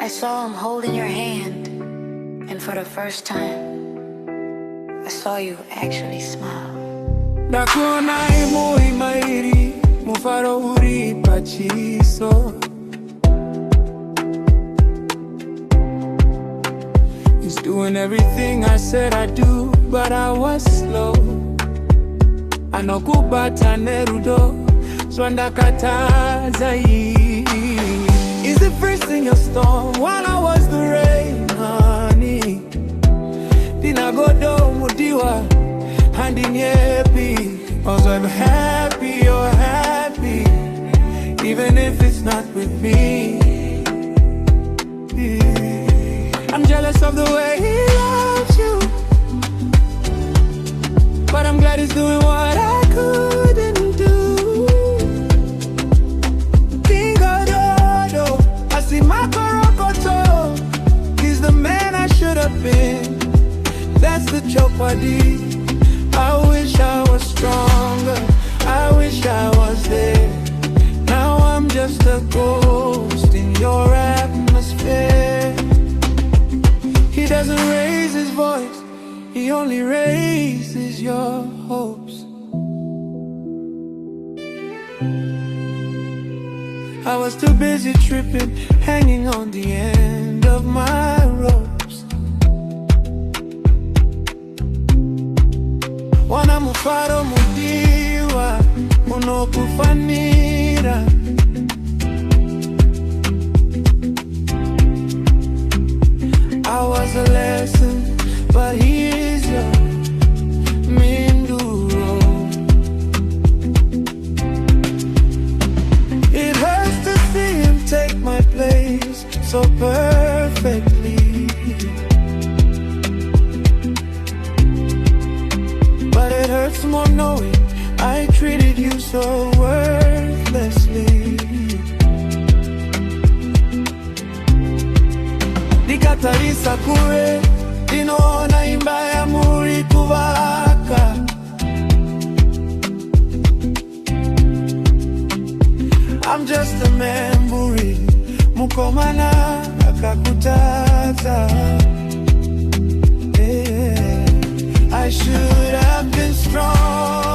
I saw him holding your hand, and for the first time, I saw you actually smile. Nakuona imairi, mufaro uri pachiso. He's doing everything I said I'd do, but I was slow. Anokubata nerudo, swandakataza hii. Is the first in your storm while I was the rain, honey. Dina Godo, mudiwa, Ndine. Also I'm happy, you're happy, even if it's not with me. I'm jealous of the way he loves you, but I'm glad he's doing what I couldn't do. Godo, I see makorokoto. He's the man I should have been. That's the joke, buddy. I wish I was stronger, I wish I was there. Now I'm just a ghost in your atmosphere. He doesn't raise his voice, he only raises your hopes. I was too busy tripping, hanging on the end of my ropes. Wana mufaro, mudiwa, unokufanira. I was a lesson, but he is your minduro. It hurts to see him take my place so perfectly. But it hurts more knowing I treated you so worthlessly. Dikatarisa kure, dinaona imbaya muri kuvaka. I'm just a memory, mukomana akakutata. I should have been strong.